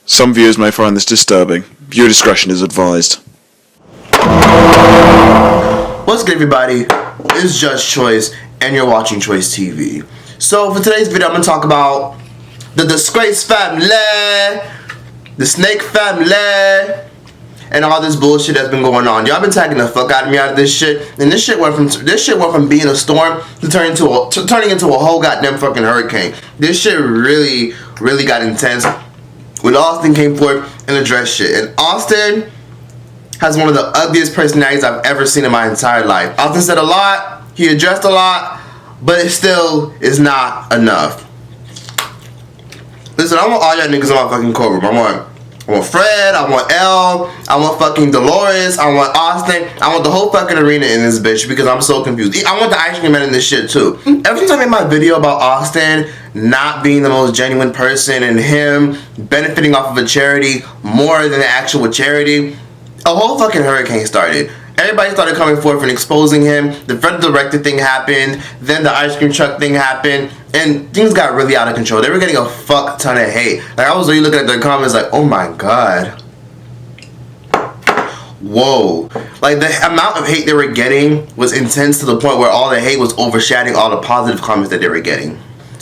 Some viewers may find this disturbing. Viewer discretion is advised. What's good, everybody? It's Judge Choice, and you're watching Choice TV. So for today's video, I'm going to talk about the disgrace family, the snake family, and all this bullshit that's been going on. Y'all been tagging the fuck out of me out of this shit, and this shit went from being a storm to turning into a whole goddamn fucking hurricane. This shit really got intense when Austin came forth and addressed shit. And Austin has one of the ugliest personalities I've ever seen in my entire life. Austin said a lot, he addressed a lot, but it still is not enough. Listen, I want all y'all niggas in my fucking courtroom. I want Fred, I want Elle, I want fucking Dolores, I want Austin, I want the whole fucking arena in this bitch because I'm so confused. I want the ice cream man in this shit too. Ever since I made my video about Austin not being the most genuine person and him benefiting off of a charity more than the actual charity, a whole fucking hurricane started. Everybody started coming forth and exposing him. The Fred the Director thing happened, then the ice cream truck thing happened, and things got really out of control. They were getting a fuck ton of hate. Like, I was really looking at their comments like, oh my god. Whoa. Like, the amount of hate they were getting was intense to the point where all the hate was overshadowing all the positive comments that they were getting.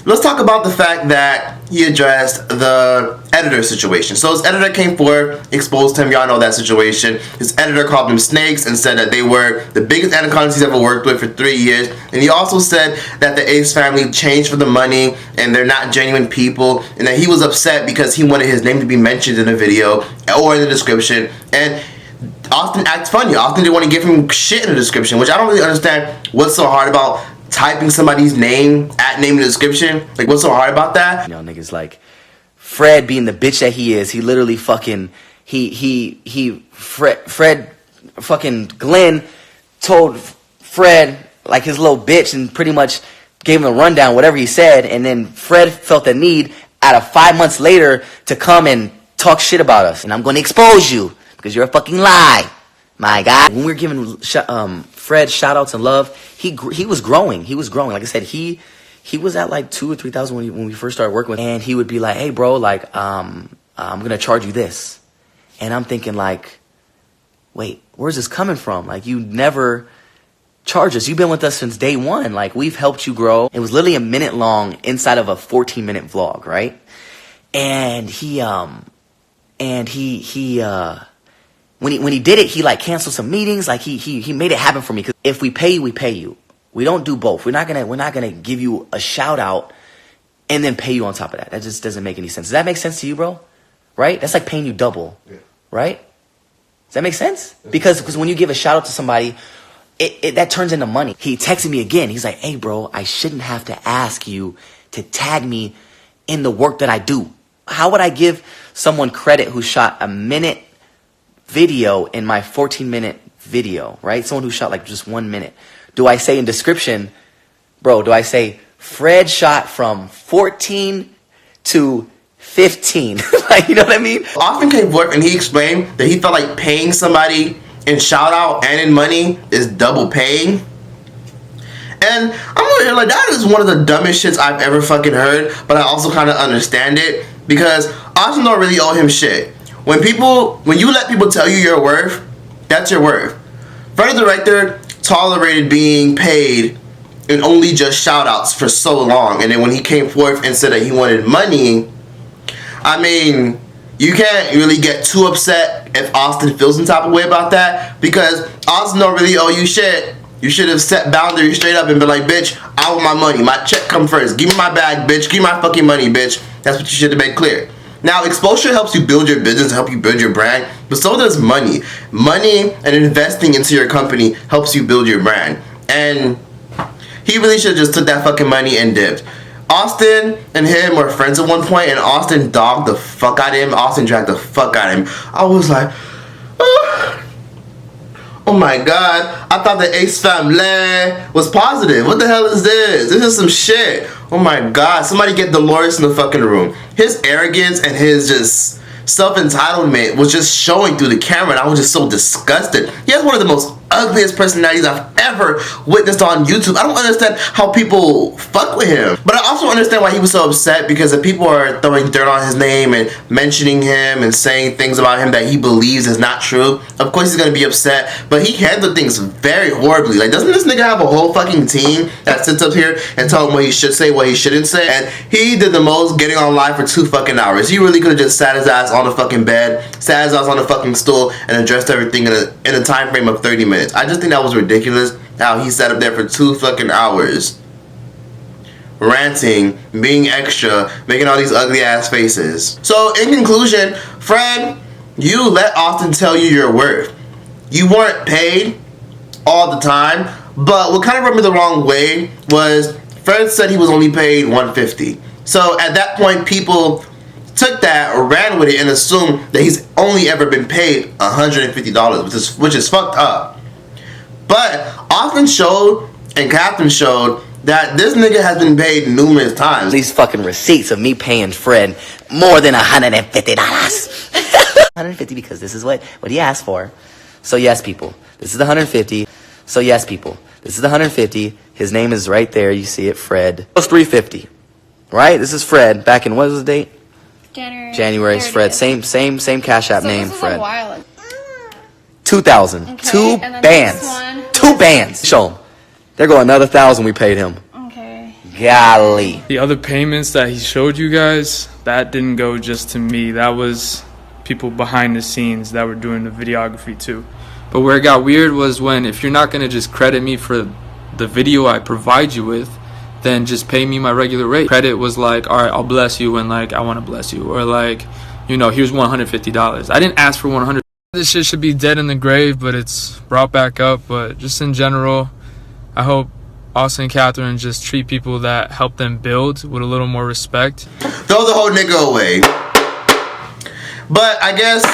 Let's talk about the fact that he addressed the editor situation. So his editor came forward, exposed him. Y'all know that situation. His editor called them snakes and said that they were the biggest anacondas he's ever worked with for 3 years. And he also said that the Ace family changed for the money and they're not genuine people, and that he was upset because he wanted his name to be mentioned in a video or in the description. And Austin acts funny. Austin didn't want to give him shit in the description, which I don't really understand what's so hard about typing somebody's name in the description. Like, what's so hard about that? Y'all niggas like Fred being the bitch that he is. He literally fucking Fred fucking Glenn told Fred like his little bitch and pretty much gave him a rundown whatever he said, and then Fred felt the need out of 5 months later to come and talk shit about us, and I'm going to expose you because you're a fucking lie. My God. When we were giving Fred shout outs and love, he was growing. He was growing. Like I said, he was at like 2,000 or 3,000 when we first started working with him. And he would be like, hey bro, like I'm gonna charge you this. And I'm thinking like, wait, where's this coming from? Like, you never charged us. You've been with us since day one. Like, we've helped you grow. It was literally a minute long inside of a 14-minute vlog, right? And when he did it, he like canceled some meetings. Like he made it happen for me. Cause if we pay you, we pay you. We don't do both. We're not gonna give you a shout out and then pay you on top of that. That just doesn't make any sense. Does that make sense to you, bro? Right? That's like paying you double. Yeah. Right? Does that make sense? Because when you give a shout out to somebody, that turns into money. He texted me again. He's like, hey bro, I shouldn't have to ask you to tag me in the work that I do. How would I give someone credit who shot a minute video in my 14-minute video, right? Someone who shot like just 1 minute. Do I say in description, bro, do I say Fred shot from 14 to 15? Like, you know what I mean? Austin came forth and he explained that he felt like paying somebody in shout out and in money is double paying. And I'm over here like, that is one of the dumbest shits I've ever fucking heard, but I also kind of understand it because Austin don't really owe him shit. When you let people tell you your worth, that's your worth. Fred the Director tolerated being paid and only just shout outs for so long, and then when he came forth and said that he wanted money, I mean, you can't really get too upset if Austin feels some type of way about that, because Austin don't really owe you shit. You should have set boundaries straight up and been like, bitch, I want my money. My check come first. Give me my bag, bitch. Give me my fucking money, bitch. That's what you should have made clear. Now, exposure helps you build your business, help you build your brand, but so does money. Money and investing into your company helps you build your brand. And he really should have just took that fucking money and dipped. Austin and him were friends at one point, and Austin dogged the fuck out of him. Austin dragged the fuck out of him. I was like, oh my god, I thought the Ace family was positive. What the hell is this? This is some shit. Oh my god, somebody get Dolores in the fucking room. His arrogance and his just self-entitlement was just showing through the camera, and I was just so disgusted. He has one of the most ugliest personalities I've ever witnessed on YouTube. I don't understand how people fuck with him. But I also understand why he was so upset, because if people are throwing dirt on his name and mentioning him and saying things about him that he believes is not true, of course he's gonna be upset. But he handled things very horribly. Like, doesn't this nigga have a whole fucking team that sits up here and tell him what he should say, what he shouldn't say? And he did the most getting on live for 2 fucking hours. He really could have just sat his ass on the fucking bed, sat his ass on the fucking stool, and addressed everything in a time frame of 30 minutes. I just think that was ridiculous how he sat up there for 2 fucking hours ranting, being extra, making all these ugly ass faces. So in conclusion, Fred, you let Austin tell you your worth. You weren't paid all the time, but what kind of rubbed me the wrong way was Fred said he was only paid $150. So at that point, people took that or ran with it and assumed that he's only ever been paid $150, which is fucked up. But Austin showed and Catherine showed that this nigga has been paid numerous times. These fucking receipts of me paying Fred more than $150. $150 because this is what he asked for. So yes, people, this is the $150. So yes, people, this is the $150. His name is right there. You see it, Fred. It was $350, right? This is Fred. Back in, what was the date? January. It's Fred. Same Cash App name, Fred. 2,000. Okay, 2 bands. 2 bands. Show him. There go another 1,000 we paid him. Okay. Golly. The other payments that he showed you guys, that didn't go just to me. That was people behind the scenes that were doing the videography too. But where it got weird was when, if you're not going to just credit me for the video I provide you with, then just pay me my regular rate. Credit was like, all right, I'll bless you when, like, I want to bless you. Or like, you know, here's $150. I didn't ask for $100. This shit should be dead in the grave, but it's brought back up. But just in general, I hope Austin and Catherine just treat people that help them build with a little more respect. Throw the whole nigga away. But I guess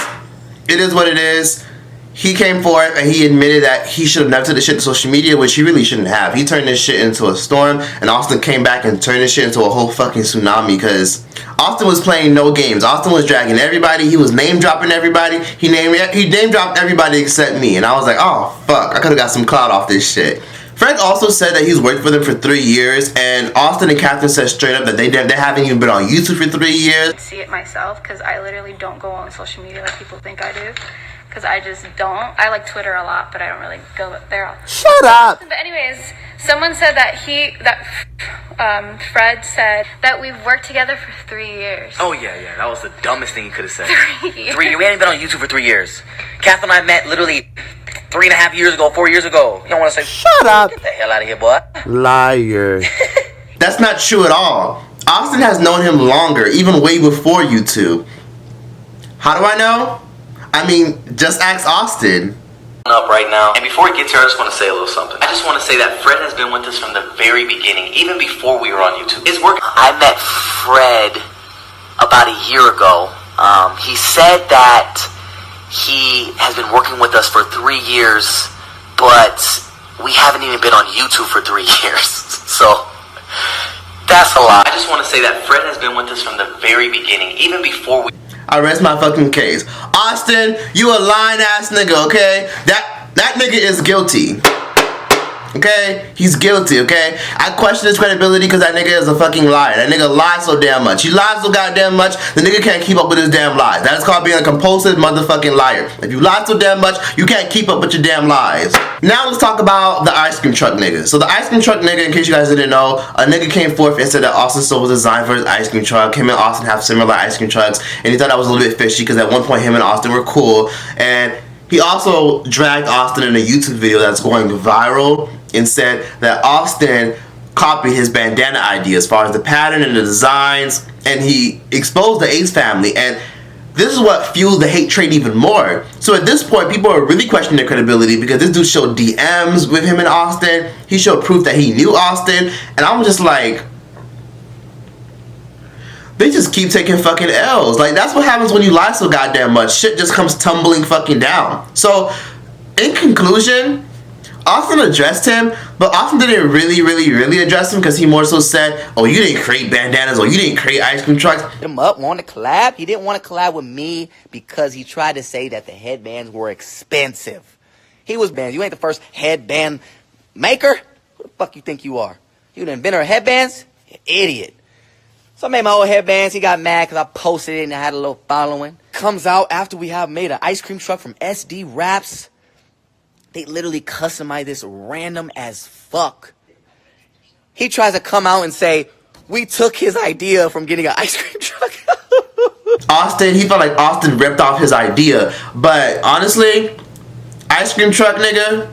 it is what it is. He came forward and he admitted that he should have never took this shit to social media, which he really shouldn't have. He turned this shit into a storm, and Austin came back and turned this shit into a whole fucking tsunami, because Austin was playing no games. Austin was dragging everybody. He was name dropping everybody. He name dropped everybody except me, and I was like, oh fuck, I could have got some clout off this shit. Fred also said that he's worked for them for 3 years, and Austin and Catherine said straight up that they haven't even been on YouTube for 3 years. I see it myself, because I literally don't go on social media like people think I do. Because I just don't. I like Twitter a lot, but I don't really go there. Shut up! But anyways, someone said that Fred said that we've worked together for 3 years. Oh, yeah. That was the dumbest thing you could have said. 3 years. 3 years. We hadn't been on YouTube for 3 years. Catherine and I met literally 3.5 years ago, 4 years ago. You don't want to say, shut up! Get the hell out of here, boy. Liar. That's not true at all. Austin has known him longer, even way before YouTube. How do I know? I mean, just ask Austin. Up right now, and before we get to her, I just want to say a little something. I just want to say that Fred has been with us from the very beginning, even before we were on YouTube. His work. I met Fred about a year ago. He said that he has been working with us for 3 years, but we haven't even been on YouTube for 3 years. So that's a lot. I just want to say that Fred has been with us from the very beginning, even before we. I rest my fucking case. Austin, you a lying ass nigga, okay? That nigga is guilty. Okay? He's guilty, okay? I question his credibility because that nigga is a fucking liar. That nigga lies so damn much. He lies so goddamn much, the nigga can't keep up with his damn lies. That is called being a compulsive motherfucking liar. If you lie so damn much, you can't keep up with your damn lies. Now let's talk about the ice cream truck nigga. So the ice cream truck nigga, in case you guys didn't know, a nigga came forth and said that Austin Soul was designed for his ice cream truck. Him and Austin have similar ice cream trucks, and he thought that was a little bit fishy because at one point him and Austin were cool. And he also dragged Austin in a YouTube video that's going viral and said that Austin copied his bandana idea as far as the pattern and the designs, and he exposed the Ace family, and this is what fueled the hate trade even more. So at this point, people are really questioning their credibility because this dude showed DMs with him and Austin. He showed proof that he knew Austin, and I'm just like, they just keep taking fucking L's. Like, that's what happens when you lie so goddamn much. Shit just comes tumbling fucking down. So, in conclusion, Austin addressed him, but Austin didn't really address him because he more so said, oh, you didn't create bandanas, or you didn't create ice cream trucks. Him up, want to collab. He didn't want to collab with me because he tried to say that the headbands were expensive. He was banned. You ain't the first headband maker. Who the fuck you think you are? You the inventor of headbands? You idiot. So I made my own headbands. He got mad because I posted it and I had a little following. Comes out after we have made an ice cream truck from SD Wraps. They literally customize this random as fuck. He tries to come out and say, we took his idea from getting an ice cream truck. Austin, he felt like Austin ripped off his idea. But honestly, ice cream truck nigga,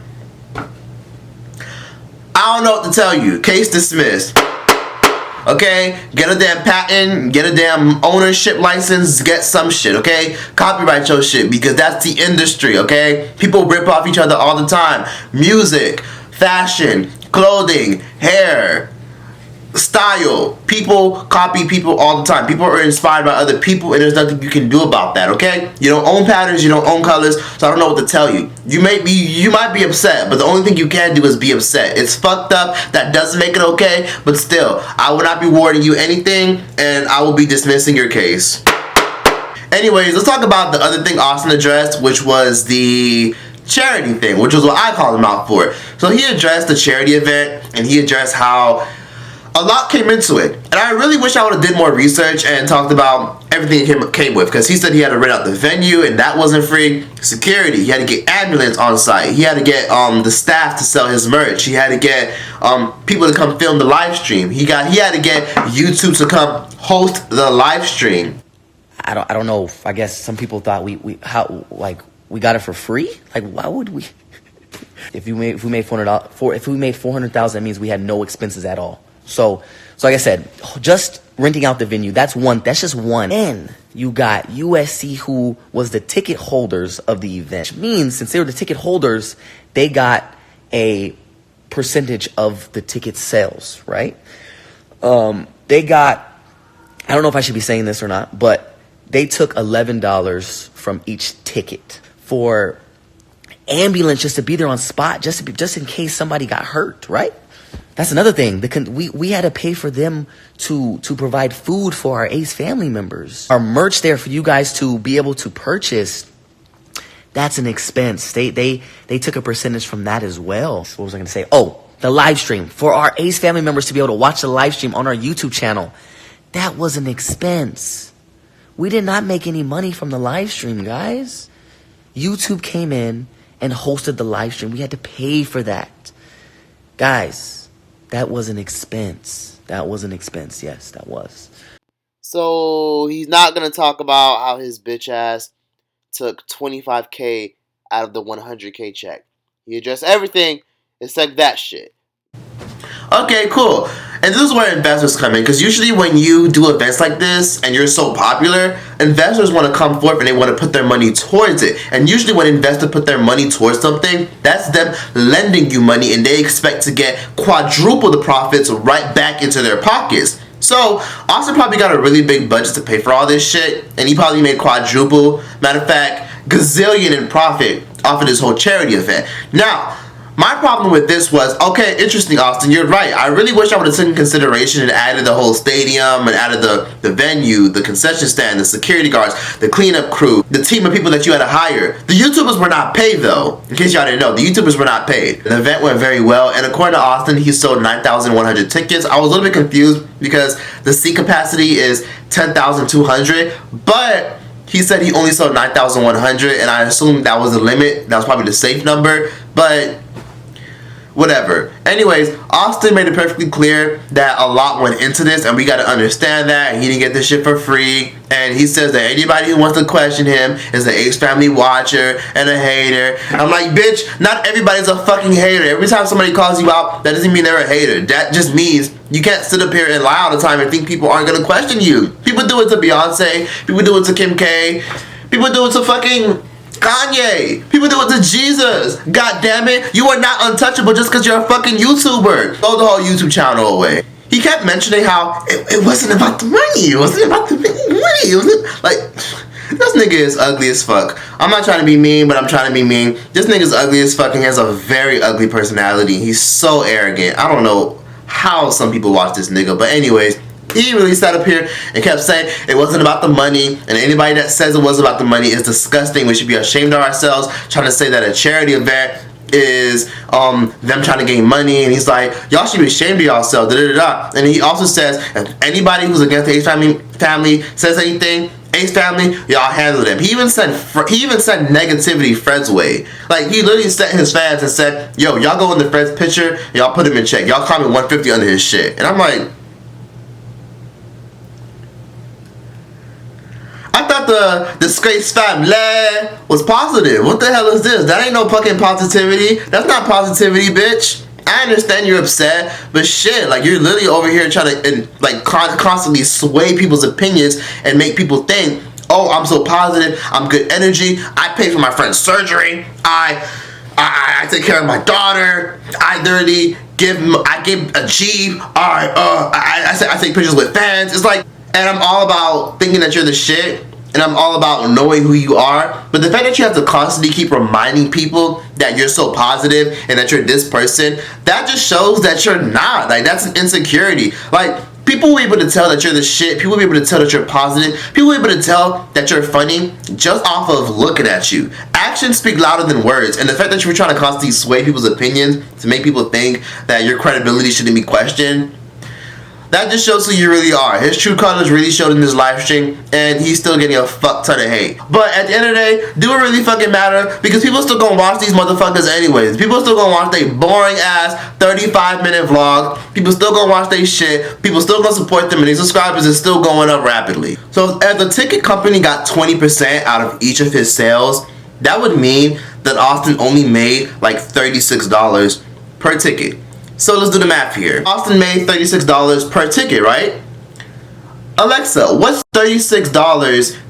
I don't know what to tell you. Case dismissed. Okay? Get a damn patent, get a damn ownership license, get some shit, okay? Copyright your shit because that's the industry, okay? People rip off each other all the time. Music, fashion, clothing, hair, style. People copy people all the time. People are inspired by other people and there's nothing you can do about that, okay? You don't own patterns, you don't own colors, so I don't know what to tell you. You might be upset, but the only thing you can do is be upset. It's fucked up. That doesn't make it okay, but still, I will not be awarding you anything and I will be dismissing your case. Anyways, let's talk about the other thing Austin addressed, which was the charity thing, which was what I called him out for. So he addressed the charity event and he addressed how a lot came into it, and I really wish I would have did more research and talked about everything he came with, because he said he had to rent out the venue and that wasn't free. Security, he had to get ambulance on site, he had to get the staff to sell his merch, he had to get people to come film the live stream, he had to get YouTube to come host the live stream. I don't know. I guess some people thought we got it for free. Like, why would we? If we made $400,000, that means we had no expenses at all. So like I said, just renting out the venue, that's just one. And you got USC, who was the ticket holders of the event. Which means, since they were the ticket holders, they got a percentage of the ticket sales, right? They got, I don't know if I should be saying this or not, but they took $11 from each ticket for ambulance just to be there on spot, just in case somebody got hurt, right? That's another thing. We had to pay for them to provide food for our Ace family members. Our merch there for you guys to be able to purchase, that's an expense. They took a percentage from that as well. What was I going to say? Oh, the live stream. For our Ace family members to be able to watch the live stream on our YouTube channel, that was an expense. We did not make any money from the live stream, guys. YouTube came in and hosted the live stream. We had to pay for that. Guys, that was an expense. That was an expense. Yes, that was. So he's not going to talk about how his bitch ass took $25K out of the $100K check. He addressed everything except that shit. Okay, cool. And this is where investors come in, because usually when you do events like this and you're so popular, investors want to come forth and they want to put their money towards it. And usually when investors put their money towards something, that's them lending you money and they expect to get quadruple the profits right back into their pockets. So Austin probably got a really big budget to pay for all this shit, and he probably made quadruple, matter of fact, gazillion in profit off of this whole charity event. Now, my problem with this was, okay, interesting, Austin, you're right. I really wish I would have taken consideration and added the whole stadium and added the venue, the concession stand, the security guards, the cleanup crew, the team of people that you had to hire. The YouTubers were not paid, though. In case y'all didn't know, the YouTubers were not paid. The event went very well, and according to Austin, he sold 9,100 tickets. I was a little bit confused because the seat capacity is 10,200, but he said he only sold 9,100, and I assumed that was the limit. That was probably the safe number, but whatever. Anyways, Austin made it perfectly clear that a lot went into this, and we got to understand that he didn't get this shit for free. And he says that anybody who wants to question him is an Ace family watcher and a hater. I'm like, bitch, not everybody's a fucking hater. Every time somebody calls you out, that doesn't mean they're a hater. That just means you can't sit up here and lie all the time and think people aren't gonna question you. People do it to Beyonce. People do it to Kim K. People do it to fucking Kanye. People do it to Jesus. God damn it. You are not untouchable just because you're a fucking YouTuber. Throw the whole YouTube channel away. He kept mentioning how it wasn't about the money. It wasn't about the money. It wasn't like, this nigga is ugly as fuck. I'm not trying to be mean, but I'm trying to be mean. This nigga's ugly as fuck and he has a very ugly personality. He's so arrogant. I don't know how some people watch this nigga. But anyways, He really sat up here and kept saying it wasn't about the money, and anybody that says it was about the money is disgusting. We should be ashamed of ourselves, trying to say that a charity event is them trying to gain money. And he's like, y'all should be ashamed of yourselves, da da da. And he also says, if anybody who's against the H family says anything, Ace family, y'all handle them. He even sent negativity Fred's way. Like, he literally sent his fans and said, yo, y'all go in the Fred's picture, y'all put him in check. Y'all comment 150 under his shit. And I'm like, I thought the disgraced family was positive. What the hell is this? That ain't no fucking positivity. That's not positivity, bitch. I understand you're upset, but shit, like, you're literally over here trying to constantly sway people's opinions and make people think, oh, I'm so positive, I'm good energy, I pay for my friend's surgery, I take care of my daughter, I give a G, I take pictures with fans. It's like, and I'm all about thinking that you're the shit, and I'm all about knowing who you are, but the fact that you have to constantly keep reminding people that you're so positive and that you're this person, that just shows that you're not. Like, that's an insecurity. Like, people will be able to tell that you're the shit, people will be able to tell that you're positive, people will be able to tell that you're funny just off of looking at you. Actions speak louder than words, and the fact that you're trying to constantly sway people's opinions to make people think that your credibility shouldn't be questioned, that just shows who you really are. His true colors really showed in this live stream, and he's still getting a fuck ton of hate. But at the end of the day, do it really fucking matter? Because people still gonna watch these motherfuckers anyways. People still gonna watch they boring ass 35-minute vlog. People still gonna watch they shit. People still gonna support them, and these subscribers is still going up rapidly. So if the ticket company got 20% out of each of his sales, that would mean that Austin only made like $36 per ticket. So let's do the math here. Austin made $36 per ticket, right? Alexa, what's $36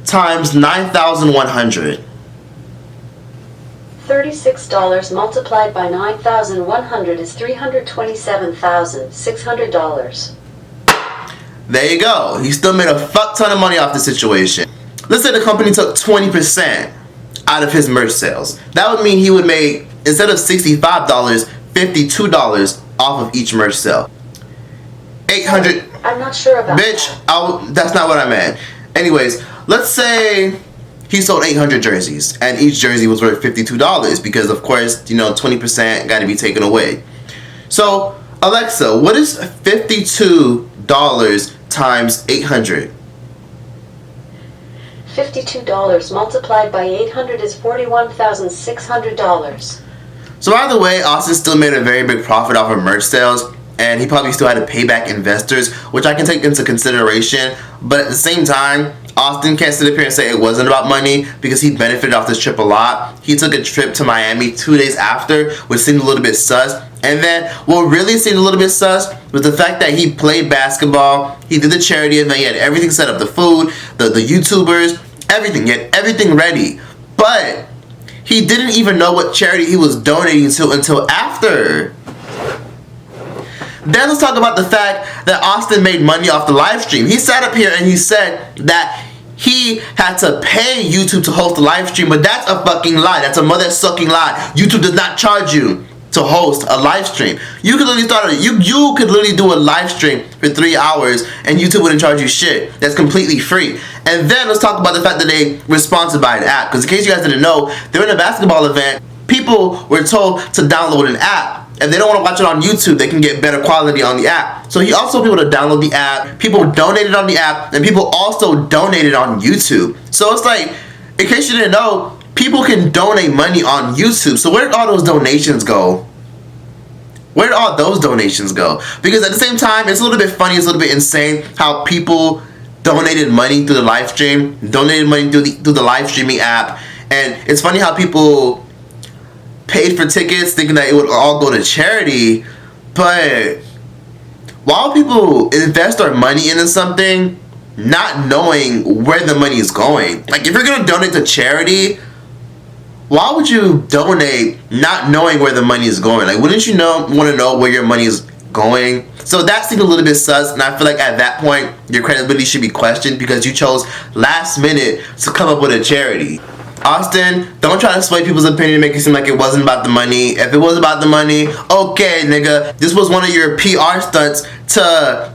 times 9,100? $36 multiplied by 9,100 is $327,600. There you go. He still made a fuck ton of money off the situation. Let's say the company took 20% out of his merch sales. That would mean he would make, instead of $65, $52 off of each merch sale. 800. I'm not sure about bitch, that. That's not what I meant. Anyways, let's say he sold 800 jerseys and each jersey was worth $52 because, of course, you know, 20% got to be taken away. So, Alexa, what is $52 times 800? $52 multiplied by 800 is $41,600. So either way, Austin still made a very big profit off of merch sales, and he probably still had to pay back investors, which I can take into consideration. But at the same time, Austin can't sit up here and say it wasn't about money because he benefited off this trip a lot. He took a trip to Miami 2 days after, which seemed a little bit sus. And then what really seemed a little bit sus was the fact that he played basketball, he did the charity event, he had everything set up, the food, the YouTubers, everything. He had everything ready. But he didn't even know what charity he was donating to until after. Then let's talk about the fact that Austin made money off the live stream. He sat up here and he said that he had to pay YouTube to host the live stream, but that's a fucking lie. That's a mother-sucking lie. YouTube does not charge you to host a live stream. You could literally you could literally do a live stream for 3 hours and YouTube wouldn't charge you shit. That's completely free. And then let's talk about the fact that they were sponsored by an app. Because in case you guys didn't know, during a basketball event, people were told to download an app. If they don't want to watch it on YouTube, they can get better quality on the app. So he also told people to download the app. People donated on the app, and people also donated on YouTube. So it's like, in case you didn't know, people can donate money on YouTube. So where did all those donations go? Where did all those donations go? Because at the same time, it's a little bit funny, it's a little bit insane how people donated money through the live stream, donated money through the live streaming app, and it's funny how people paid for tickets thinking that it would all go to charity, but why would people invest their money into something not knowing where the money is going? Like, if you're gonna donate to charity, why would you donate not knowing where the money is going? Like, wouldn't you want to know where your money is going? So that seemed a little bit sus, and I feel like at that point your credibility should be questioned because you chose last minute to come up with a charity. Austin, don't try to sway people's opinion and make it seem like it wasn't about the money. If it was about the money, okay, nigga, this was one of your PR stunts to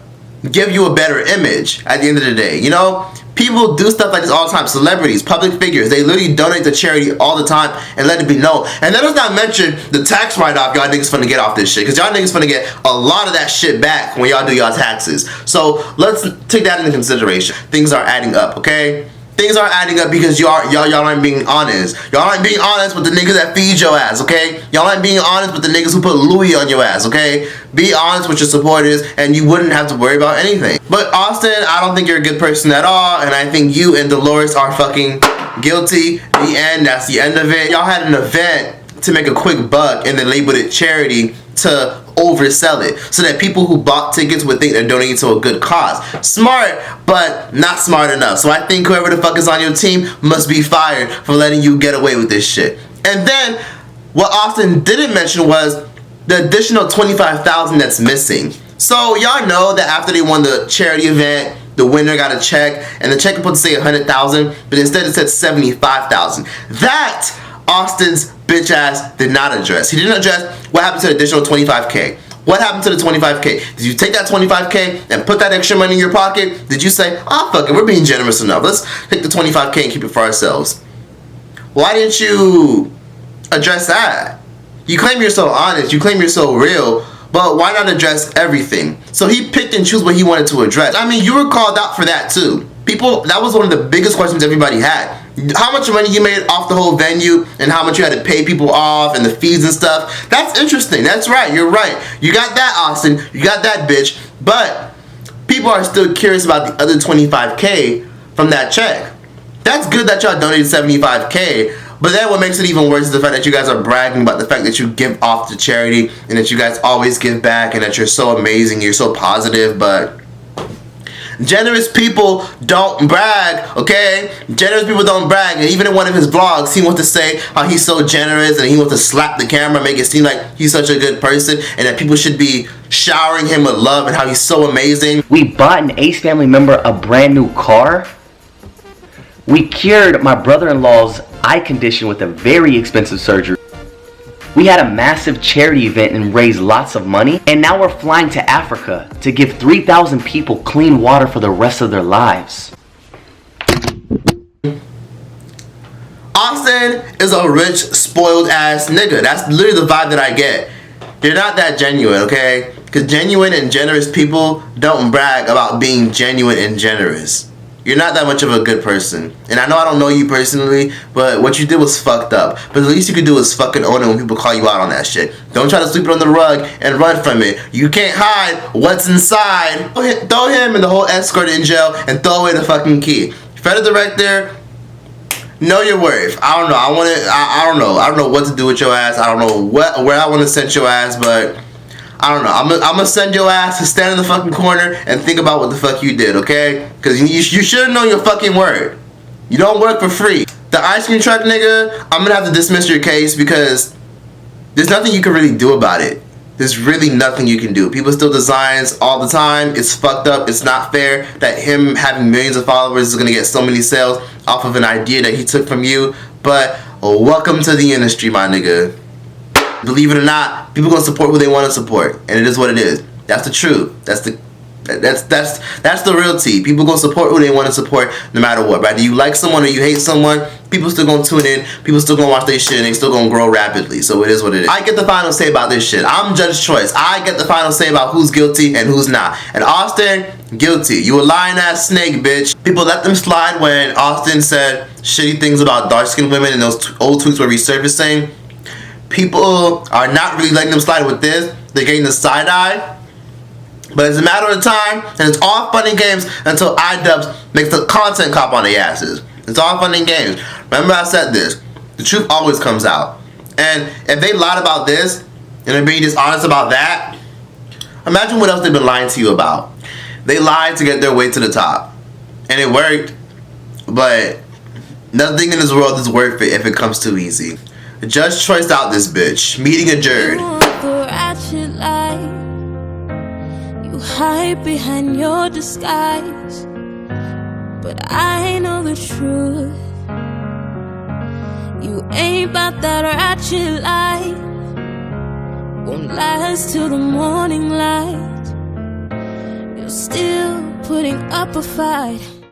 give you a better image at the end of the day. You know, people do stuff like this all the time. Celebrities, public figures, they literally donate to charity all the time and let it be known. And that does not mention the tax write-off y'all niggas finna get off this shit, because y'all niggas finna get a lot of that shit back when y'all do y'all taxes. So let's take that into consideration. Things are adding up, okay? Things aren't adding up because y'all aren't being honest. Y'all aren't being honest with the niggas that feed your ass, okay? Y'all aren't being honest with the niggas who put Louis on your ass, okay? Be honest with your supporters and you wouldn't have to worry about anything. But Austin, I don't think you're a good person at all, and I think you and Dolores are fucking guilty. The end, that's the end of it. Y'all had an event to make a quick buck and then labeled it charity to oversell it so that people who bought tickets would think they're donating to a good cause. Smart, but not smart enough. So I think whoever the fuck is on your team must be fired for letting you get away with this shit. And then what Austin didn't mention was the additional $25,000 that's missing. So y'all know that after they won the charity event, the winner got a check, and the check was supposed to say $100,000, but instead it said $75,000. That Austin's bitch ass did not address. He didn't address what happened to the additional $25K. What happened to the $25K? Did you take that $25K and put that extra money in your pocket? Did you say, oh fuck it, we're being generous enough, let's take the $25K and keep it for ourselves? Why didn't you address that? You claim you're so honest, you claim you're so real, but why not address everything? So he picked and chose what he wanted to address. I mean, you were called out for that too. People, that was one of the biggest questions everybody had. How much money you made off the whole venue and how much you had to pay people off and the fees and stuff. That's interesting. That's right. You're right. You got that, Austin. You got that, bitch. But people are still curious about the other $25K from that check. That's good that y'all donated $75K. But then what makes it even worse is the fact that you guys are bragging about the fact that you give off to charity and that you guys always give back and that you're so amazing, you're so positive, but generous people don't brag, okay? Generous people don't brag, and even in one of his vlogs, he wants to say how he's so generous and he wants to slap the camera, make it seem like he's such a good person and that people should be showering him with love and how he's so amazing. We bought an Ace family member a brand new car. We cured my brother-in-law's eye condition with a very expensive surgery. We had a massive charity event and raised lots of money. And now we're flying to Africa to give 3,000 people clean water for the rest of their lives. Austin is a rich, spoiled ass nigga. That's literally the vibe that I get. You're not that genuine, okay? Because genuine and generous people don't brag about being genuine and generous. You're not that much of a good person. And I know I don't know you personally, but what you did was fucked up. But the least you could do is fucking own it when people call you out on that shit. Don't try to sweep it on the rug and run from it. You can't hide what's inside. Throw him and the whole escort in jail and throw away the fucking key. Federal director, know your worth. I don't know. I don't know. I don't know what to do with your ass. I don't know where I want to send your ass, but I don't know. I'm gonna send your ass to stand in the fucking corner and think about what the fuck you did, okay? Because you should have known your fucking word. You don't work for free. The ice cream truck nigga, I'm gonna have to dismiss your case because there's nothing you can really do about it. There's really nothing you can do. People steal designs all the time. It's fucked up. It's not fair that him having millions of followers is gonna get so many sales off of an idea that he took from you. But welcome to the industry, my nigga. Believe it or not, people gonna support who they want to support, and it is what it is. That's the truth. That's the real tea. People gonna support who they want to support, no matter what. Right? Do you like someone or you hate someone? People still gonna tune in. People still gonna watch their shit, and they still gonna grow rapidly. So it is what it is. I get the final say about this shit. I'm Judge TROYCE. I get the final say about who's guilty and who's not. And Austin, guilty. You a lying ass snake, bitch. People let them slide when Austin said shitty things about dark-skinned women, and those old tweets were resurfacing. People are not really letting them slide with this. They're getting the side eye. But it's a matter of time, and it's all fun and games until iDubbbz makes the content cop on their asses. It's all fun and games. Remember I said this. The truth always comes out. And if they lied about this, and they're being dishonest about that, imagine what else they've been lying to you about. They lied to get their way to the top. And it worked. But nothing in this world is worth it if it comes too easy. Judge TROYCE out this bitch. Meeting adjourned. You hide behind your disguise, but I know the truth. You ain't about that ratchet life. Won't last till the morning light. You're still putting up a fight.